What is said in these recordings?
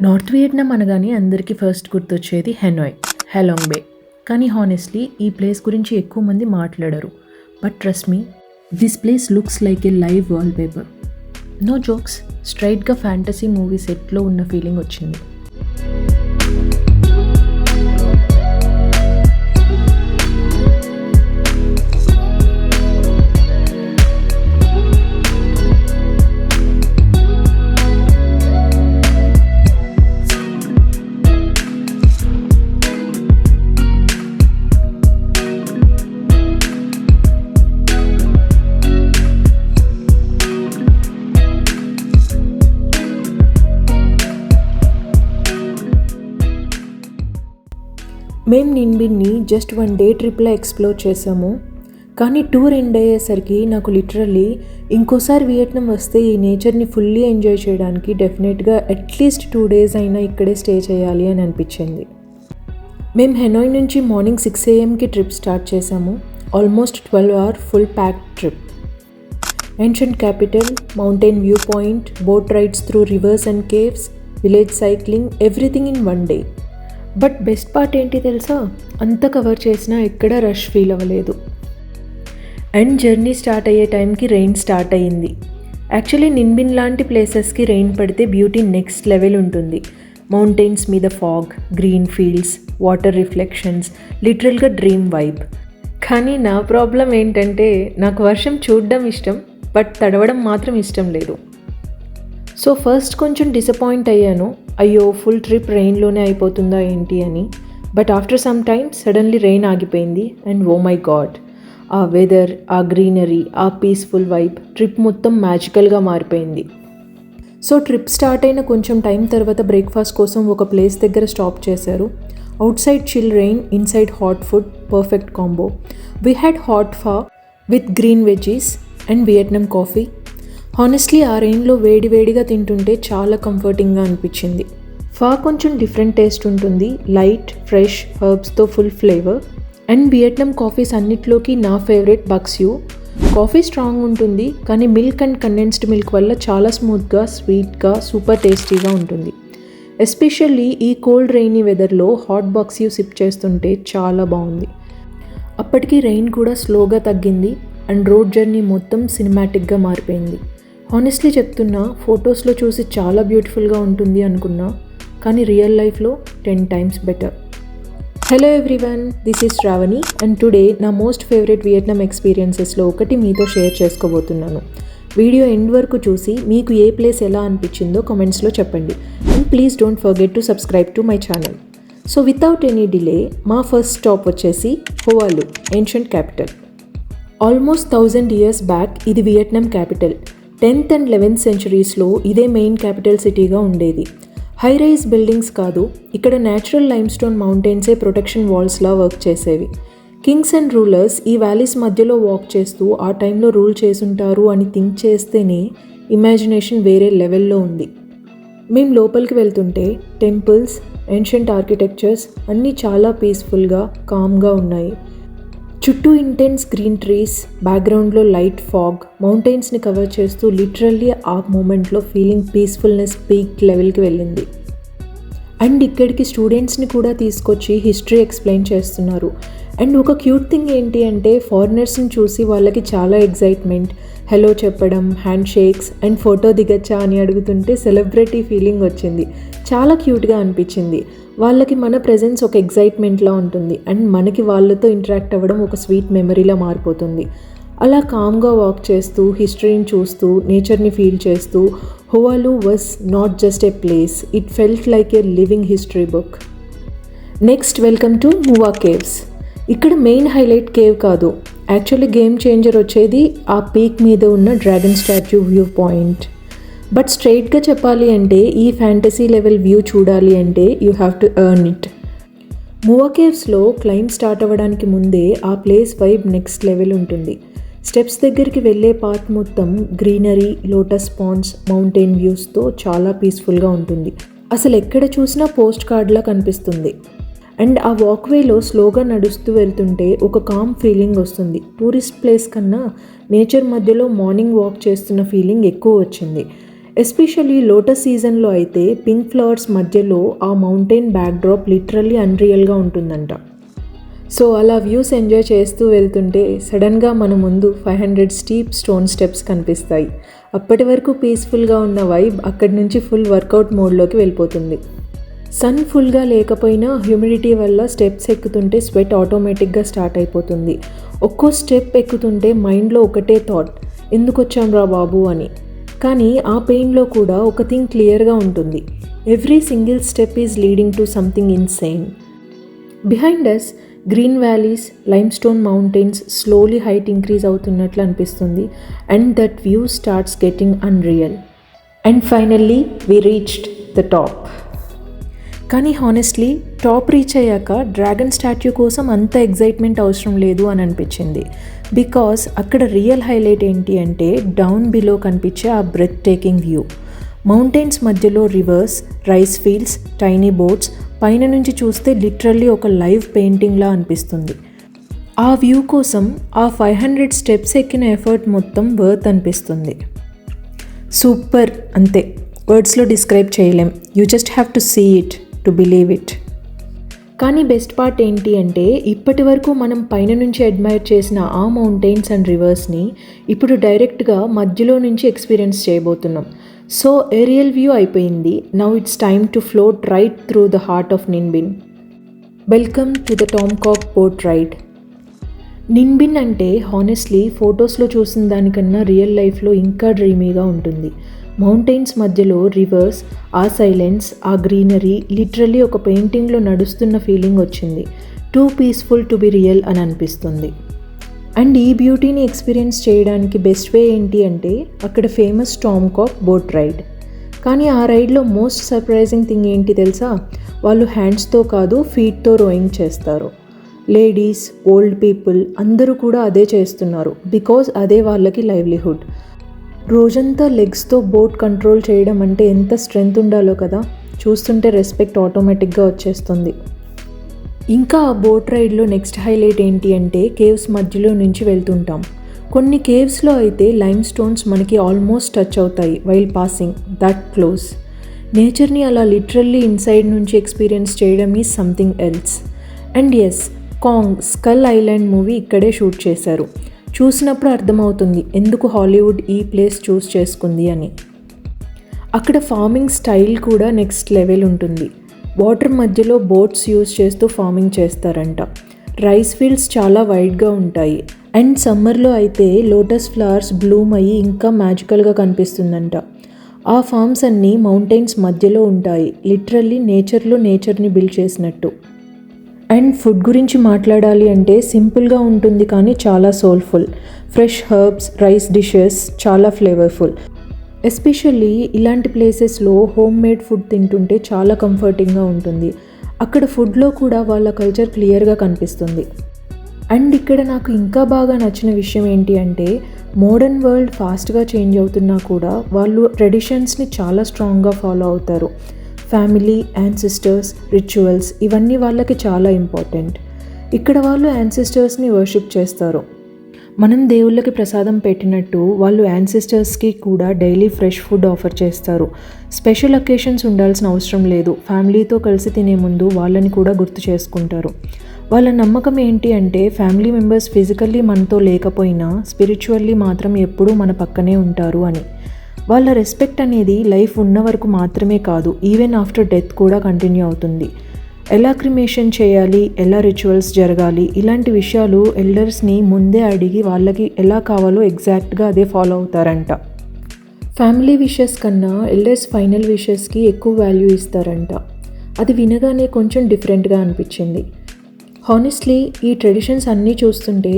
North Vietnam అనగానే అందరికీ first గుర్తొచ్చేది హెనాయ్, హెలాంగ్ బే. కానీ హానెస్ట్లీ ఈ ప్లేస్ గురించి ఎక్కువ మంది మాట్లాడరు. But trust me, this place looks like a live wallpaper. No jokes, స్ట్రైట్గా ఫ్యాంటసీ మూవీ సెట్లో ఉన్న ఫీలింగ్ వచ్చింది. మేము నిన్బిన్ని జస్ట్ 1 డే ట్రిప్లో ఎక్స్ప్లోర్ చేసాము. కానీ టూర్ ఎండ్ అయ్యేసరికి నాకు లిటరల్లీ ఇంకోసారి వియట్నాం వస్తే ఈ నేచర్ని ఫుల్లీ ఎంజాయ్ చేయడానికి డెఫినెట్గా అట్లీస్ట్ 2 days అయినా ఇక్కడే స్టే చేయాలి అని అనిపించింది. మేము హెనాయ్ నుంచి మార్నింగ్ 6 AM ట్రిప్ స్టార్ట్ చేసాము. Almost 12-hour full packed trip. Ancient capital, mountain view point, boat rides through reverse and caves, village cycling, everything in 1 day. But best part ఏంటి తెలుసా, అంతా కవర్ చేసినా ఎక్కడ రష్ ఫీల్ అవ్వలేదు. And journey start అయ్యే టైంకి rain start అయ్యింది. Actually నిన్బిన్ లాంటి ప్లేసెస్కి రెయిన్ పడితే బ్యూటీ నెక్స్ట్ లెవెల్ ఉంటుంది. మౌంటైన్స్ మీద fog, green fields, water reflections, లిటరల్గా డ్రీమ్ వైబ్. కానీ నా ప్రాబ్లం ఏంటంటే నాకు వర్షం చూడడం ఇష్టం, బట్ తడవడం మాత్రం ఇష్టం లేదు. సో ఫస్ట్ కొంచెం డిసప్పాయింట్ అయ్యాను, అయ్యో ఫుల్ ట్రిప్ రెయిన్లోనే అయిపోతుందా ఏంటి అని. But after some time suddenly rain ఆగిపోయింది అండ్ ఓ మై గాడ్, ఆ వెదర్, ఆ గ్రీనరీ, ఆ పీస్ఫుల్ వైబ్ ట్రిప్ మొత్తం మ్యాజికల్గా మారిపోయింది. సో ట్రిప్ స్టార్ట్ అయిన కొంచెం టైం తర్వాత బ్రేక్ఫాస్ట్ కోసం ఒక ప్లేస్ దగ్గర స్టాప్ చేశారు. Outside chill rain, inside hot food, perfect combo. We had hot pho with green veggies and Vietnam coffee. Honestly ఆ రెయిన్లో వేడివేడిగా తింటుంటే చాలా కంఫర్టింగ్గా అనిపించింది. ఫా కొంచెం డిఫరెంట్ టేస్ట్ ఉంటుంది, లైట్, ఫ్రెష్ హర్బ్స్తో full flavour. And Vietnam coffees అన్నిట్లోకి నా ఫేవరెట్ బక్స్యూ. కాఫీ స్ట్రాంగ్ ఉంటుంది, కానీ మిల్క్ అండ్ కండెన్స్డ్ మిల్క్ వల్ల చాలా స్మూత్గా, స్వీట్గా, సూపర్ టేస్టీగా ఉంటుంది. ఎస్పెషల్లీ ఈ కోల్డ్ రెయినీ వెదర్లో హాట్ బక్స్యూ సిప్ చేస్తుంటే చాలా బాగుంది. అప్పటికి రెయిన్ కూడా స్లోగా తగ్గింది అండ్ రోడ్ జర్నీ మొత్తం సినిమాటిక్గా మారిపోయింది. హానెస్ట్లీ చెప్తున్నా, ఫొటోస్లో చూసి చాలా బ్యూటిఫుల్గా ఉంటుంది అనుకున్నా, కానీ రియల్ లైఫ్లో 10 times better. Hello everyone, this is Shravani and today నా మోస్ట్ ఫేవరెట్ వియట్నాం ఎక్స్పీరియన్సెస్లో ఒకటి మీతో షేర్ చేసుకోబోతున్నాను. వీడియో ఎండ్ వరకు చూసి మీకు ఏ ప్లేస్ ఎలా అనిపించిందో కామెంట్స్లో చెప్పండి. And please don't forget to subscribe to my channel. So without any delay మా ఫస్ట్ స్టాప్ వచ్చేసి Hoa Lu, ancient capital. Almost 1000 years back ఇది Vietnam capital. 10th and 11th centuries ఇదే మెయిన్ క్యాపిటల్ సిటీగా ఉండేది. హై రైజ్ బిల్డింగ్స్ కాదు, ఇక్కడ natural limestone మౌంటైన్సే protection వాల్స్లా వర్క్ చేసేవి. కింగ్స్ అండ్ రూలర్స్ ఈ వ్యాలీస్ మధ్యలో వాక్ చేస్తూ ఆ టైంలో రూల్ చేసుంటారు అని థింక్ చేస్తేనే ఇమాజినేషన్ వేరే లెవెల్లో ఉంది. మేము లోపలికి వెళ్తుంటే టెంపుల్స్, ఏన్షియంట్ ఆర్కిటెక్చర్స్ అన్నీ చాలా పీస్ఫుల్గా, కామ్గా ఉన్నాయి. చుట్టూ ఇంటెన్స్ గ్రీన్ ట్రీస్, బ్యాక్గ్రౌండ్లో లైట్ ఫాగ్ మౌంటైన్స్ని కవర్ చేస్తూ లిటరల్లీ ఆ మూమెంట్లో ఫీలింగ్ పీస్ఫుల్నెస్ పీక్ లెవెల్కి వెళ్ళింది. అండ్ ఇక్కడికి స్టూడెంట్స్ని కూడా తీసుకొచ్చి హిస్టరీ ఎక్స్ప్లెయిన్ చేస్తున్నారు. అండ్ ఒక క్యూట్ థింగ్ ఏంటి అంటే ఫారినర్స్ని చూసి వాళ్ళకి చాలా ఎగ్జైట్మెంట్, హలో చెప్పడం, హ్యాండ్ షేక్స్ అండ్ ఫోటో దిగచ్చా అని అడుగుతుంటే సెలబ్రిటీ ఫీలింగ్ వచ్చింది. చాలా క్యూట్గా అనిపించింది. వాళ్ళకి మన ప్రెజెన్స్ ఒక ఎగ్జైట్మెంట్లా ఉంటుంది అండ్ మనకి వాళ్ళతో ఇంటరాక్ట్ అవ్వడం ఒక స్వీట్ మెమరీలా మారిపోతుంది. అలా కామ్గా వాక్ చేస్తూ, హిస్టరీని చూస్తూ, నేచర్ని ఫీల్ చేస్తూ Hoa Lu was not just a place, it felt like a living history book. Next welcome to Mua caves. ఇక్కడ మెయిన్ హైలైట్ కేవ్ కాదు, యాక్చువల్లీ గేమ్ చేంజర్ వచ్చేది ఆ పీక్ మీద ఉన్న dragon statue view point. But స్ట్రైట్గా చెప్పాలి అంటే ఈ ఫ్యాంటసీ లెవెల్ వ్యూ చూడాలి అంటే you have to earn it. Mua కేవ్స్లో క్లైంబ్ స్టార్ట్ అవ్వడానికి ముందే ఆ ప్లేస్ వైబ్ నెక్స్ట్ లెవెల్ ఉంటుంది. స్టెప్స్ దగ్గరికి వెళ్ళే పాత్ మొత్తం గ్రీనరీ, లోటస్ పాండ్స్, మౌంటైన్ వ్యూస్తో చాలా పీస్ఫుల్గా ఉంటుంది. అసలు ఎక్కడ చూసినా పోస్ట్ కార్డ్లా కనిపిస్తుంది. అండ్ ఆ వాక్వేలో స్లోగా నడుస్తూ వెళ్తుంటే ఒక కామ్ ఫీలింగ్ వస్తుంది. టూరిస్ట్ ప్లేస్ కన్నా నేచర్ మధ్యలో మార్నింగ్ వాక్ చేస్తున్న ఫీలింగ్ ఎక్కువ వచ్చింది. ఎస్పెషల్లీ లోటస్ సీజన్లో అయితే పింక్ ఫ్లవర్స్ మధ్యలో ఆ మౌంటైన్ బ్యాక్డ్రాప్ లిటరల్లీ అన్రియల్గా ఉంటుందంట. సో అలా వ్యూస్ ఎంజాయ్ చేస్తూ వెళ్తుంటే సడన్గా మన ముందు 500 స్టీప్ స్టోన్ స్టెప్స్ కనిపిస్తాయి. అప్పటి వరకు పీస్ఫుల్గా ఉన్న వైబ్ అక్కడి నుంచి ఫుల్ వర్కౌట్ మోడ్లోకి వెళ్ళిపోతుంది. సన్ ఫుల్గా లేకపోయినా హ్యూమిడిటీ వల్ల స్టెప్స్ ఎక్కుతుంటే స్వెట్ ఆటోమేటిక్గా స్టార్ట్ అయిపోతుంది. ఒక్కో స్టెప్ ఎక్కుతుంటే మైండ్లో ఒకటే థాట్, ఎందుకు వచ్చాం రా బాబు అని. కానీ ఆ పెయిన్లో కూడా ఒక థింగ్ క్లియర్గా ఉంటుంది, every single step is leading to something insane. Behind us green valleys, limestone mountains slowly height increase అవుతున్నట్లు అనిపిస్తుంది. And that view starts getting unreal. And finally we reached the top. కానీ హానెస్ట్లీ టాప్ రీచ్ అయ్యాక dragon statue కోసం అంత excitement అవసరం లేదు అని అనిపించింది. బికాస్ అక్కడ రియల్ హైలైట్ ఏంటి అంటే డౌన్ బిలో కనిపించే ఆ బ్రెత్ టేకింగ్ వ్యూ. మౌంటైన్స్ మధ్యలో reverse, rice fields, tiny boats, పైన నుంచి చూస్తే లిటరల్లీ ఒక లైవ్ పెయింటింగ్లా అనిపిస్తుంది. ఆ వ్యూ కోసం ఆ 500 స్టెప్స్ ఎక్కిన ఎఫర్ట్ మొత్తం వర్త్ అనిపిస్తుంది. సూపర్, అంతే, వర్డ్స్లో డిస్క్రైబ్ చేయలేం. You just have to see it to believe it. కానీ బెస్ట్ పార్ట్ ఏంటి అంటే ఇప్పటి వరకు మనం పైన నుంచి అడ్మైర్ చేసిన ఆ మౌంటైన్స్ అండ్ రివర్స్ని ఇప్పుడు డైరెక్ట్గా మధ్యలో నుంచి ఎక్స్పీరియన్స్ చేయబోతున్నాం. సో ఏరియల్ వ్యూ అయిపోయింది. Now it's time to float right through the heart of Ninh Binh. Welcome to the Tam Coc boat ride. Ninh Binh అంటే హానెస్ట్లీ ఫొటోస్లో చూసిన దానికన్నా రియల్ లైఫ్లో ఇంకా డ్రీమీగా ఉంటుంది. మౌంటైన్స్ మధ్యలో రివర్స్, ఆ సైలెన్స్, ఆ గ్రీనరీ లిటరల్లీ ఒక పెయింటింగ్లో నడుస్తున్న ఫీలింగ్ వచ్చింది. Two peaceful to be real అని అనిపిస్తుంది. అండ్ ఈ బ్యూటీని ఎక్స్పీరియన్స్ చేయడానికి బెస్ట్ వే ఏంటి అంటే అక్కడ ఫేమస్ టామ్కాక్ బోట్ రైడ్. కానీ ఆ రైడ్లో మోస్ట్ సర్ప్రైజింగ్ థింగ్ ఏంటి తెలుసా? వాళ్ళు హ్యాండ్స్తో కాదు ఫీట్తో రోయింగ్ చేస్తారు. లేడీస్, ఓల్డ్ పీపుల్ అందరూ కూడా అదే చేస్తున్నారు. బికాజ్ అదే వాళ్ళకి లైవ్లీహుడ్. రోజంతా లెగ్స్తో బోట్ కంట్రోల్ చేయడం అంటే ఎంత స్ట్రెంగ్త్ ఉండాలో కదా. చూస్తుంటే రెస్పెక్ట్ ఆటోమేటిక్గా వచ్చేస్తుంది. ఇంకా ఆ బోట్ రైడ్లో నెక్స్ట్ హైలైట్ ఏంటి అంటే కేవ్స్ మధ్యలో నుంచి వెళ్తుంటాం. కొన్ని కేవ్స్లో అయితే లైమ్ స్టోన్స్ మనకి ఆల్మోస్ట్ టచ్ అవుతాయి వైల్ పాసింగ్ దట్ క్లోజ్. నేచర్ని అలా లిటరల్లీ ఇన్సైడ్ నుంచి ఎక్స్పీరియన్స్ చేయడం is something else. And yes, Kong Skull Island movie ఇక్కడే షూట్ చేశారు. చూసినప్పుడు అర్థమవుతుంది ఎందుకు హాలీవుడ్ ఈ ప్లేస్ చూస్ చేసుకుంది అని. అక్కడ ఫార్మింగ్ స్టైల్ కూడా నెక్స్ట్ లెవెల్ ఉంటుంది. వాటర్ మధ్యలో బోట్స్ యూజ్ చేస్తూ ఫార్మింగ్ చేస్తారంట. రైస్ ఫీల్డ్స్ చాలా వైడ్గా ఉంటాయి. అండ్ సమ్మర్లో అయితే లోటస్ ఫ్లవర్స్ బ్లూమ్ అయ్యి ఇంకా మ్యాజికల్గా కనిపిస్తుందంట. ఆ ఫార్మ్స్ అన్నీ మౌంటైన్స్ మధ్యలో ఉంటాయి. లిటరల్లీ నేచర్లో నేచర్ని బిల్డ్ చేసినట్టు. అండ్ ఫుడ్ గురించి మాట్లాడాలి అంటే సింపుల్గా ఉంటుంది కానీ చాలా soulful. Fresh herbs, rice dishes చాలా ఫ్లేవర్ఫుల్. ఎస్పెషల్లీ ఇలాంటి ప్లేసెస్లో హోమ్ మేడ్ ఫుడ్ తింటుంటే చాలా కంఫర్టింగ్గా ఉంటుంది. అక్కడ ఫుడ్లో కూడా వాళ్ళ కల్చర్ క్లియర్గా కనిపిస్తుంది. అండ్ ఇక్కడ నాకు ఇంకా బాగా నచ్చిన విషయం ఏంటి అంటే మోడర్న్ వరల్డ్ ఫాస్ట్గా చేంజ్ అవుతున్నా కూడా వాళ్ళు ట్రెడిషన్స్ని చాలా స్ట్రాంగ్గా ఫాలో అవుతారు. ఫ్యామిలీ, యాన్సిస్టర్స్, రిచువల్స్ ఇవన్నీ వాళ్ళకి చాలా ఇంపార్టెంట్. ఇక్కడ వాళ్ళు యాన్సిస్టర్స్ని వర్షిప్ చేస్తారు. మనం దేవుళ్ళకి ప్రసాదం పెట్టినట్టు వాళ్ళు యాన్సిస్టర్స్కి కూడా డైలీ ఫ్రెష్ ఫుడ్ ఆఫర్ చేస్తారు. స్పెషల్ అకేషన్స్ ఉండాల్సిన అవసరం లేదు. ఫ్యామిలీతో కలిసి తినే ముందు వాళ్ళని కూడా గుర్తు చేసుకుంటారు. వాళ్ళ నమ్మకం ఏంటి అంటే ఫ్యామిలీ మెంబర్స్ ఫిజికల్లీ మనతో లేకపోయినా స్పిరిచువల్లీ మాత్రం ఎప్పుడూ మన పక్కనే ఉంటారు అని. వాళ్ళ రెస్పెక్ట్ అనేది లైఫ్ ఉన్న వరకు మాత్రమే కాదు, ఈవెన్ ఆఫ్టర్ డెత్ కూడా కంటిన్యూ అవుతుంది. ఎలా క్రిమేషన్ చేయాలి, ఎలా రిచువల్స్ జరగాలి, ఇలాంటి విషయాలు ఎల్డర్స్ని ముందే అడిగి వాళ్ళకి ఎలా కావాలో ఎగ్జాక్ట్గా అదే ఫాలో అవుతారంట. ఫ్యామిలీ విషెస్ కన్నా ఎల్డర్స్ ఫైనల్ విషెస్కి ఎక్కువ వాల్యూ ఇస్తారంట. అది వినగానే కొంచెం డిఫరెంట్గా అనిపించింది. హానెస్ట్లీ ఈ ట్రెడిషన్స్ అన్నీ చూస్తుంటే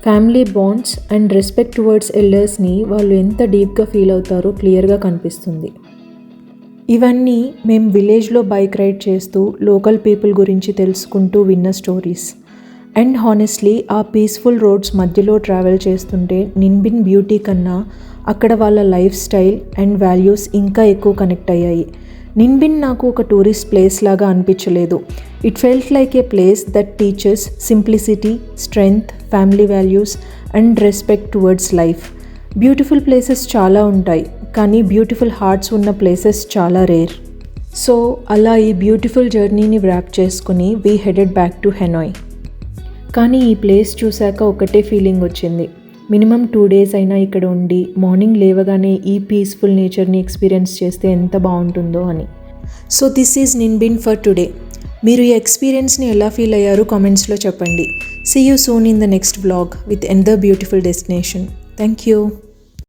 family bonds and respect towards ఎల్డర్స్ని వాళ్ళు ఎంత డీప్గా ఫీల్ అవుతారో క్లియర్గా కనిపిస్తుంది. ఇవన్నీ మేము విలేజ్లో బైక్ రైడ్ చేస్తూ లోకల్ పీపుల్ గురించి తెలుసుకుంటూ విన్న స్టోరీస్. అండ్ హానెస్ట్లీ ఆ పీస్ఫుల్ రోడ్స్ మధ్యలో ట్రావెల్ చేస్తుంటే నిన్బిన్ బ్యూటీ కన్నా అక్కడ వాళ్ళ లైఫ్ స్టైల్ అండ్ వాల్యూస్ ఇంకా ఎక్కువ కనెక్ట్ అయ్యాయి. నిన్బిన్ నాకు ఒక టూరిస్ట్ ప్లేస్ లాగా అనిపించలేదు. It felt like A place that teachers simplicity, strength, family values and respect towards life. Beautiful places చాలా ఉంటాయి కానీ బ్యూటిఫుల్ హార్ట్స్ ఉన్న ప్లేసెస్ చాలా రేర్. సో అలా ఈ బ్యూటిఫుల్ జర్నీని వ్రాప్ చేసుకుని వీ హెడెడ్ బ్యాక్ టు హెనాయ్. కానీ ఈ ప్లేస్ చూశాక ఒకటే ఫీలింగ్ వచ్చింది, మినిమం 2 days అయినా ఇక్కడ ఉండి మార్నింగ్ లేవగానే ఈ పీస్ఫుల్ నేచర్ని ఎక్స్పీరియన్స్ చేస్తే ఎంత బాగుంటుందో అని. So this is Ninh Binh for today. మీరు ఈ ఎక్స్పీరియన్స్ని ఎలా ఫీల్ అయ్యారు కామెంట్స్లో చెప్పండి. See you soon in the next vlog with another beautiful destination. Thank you.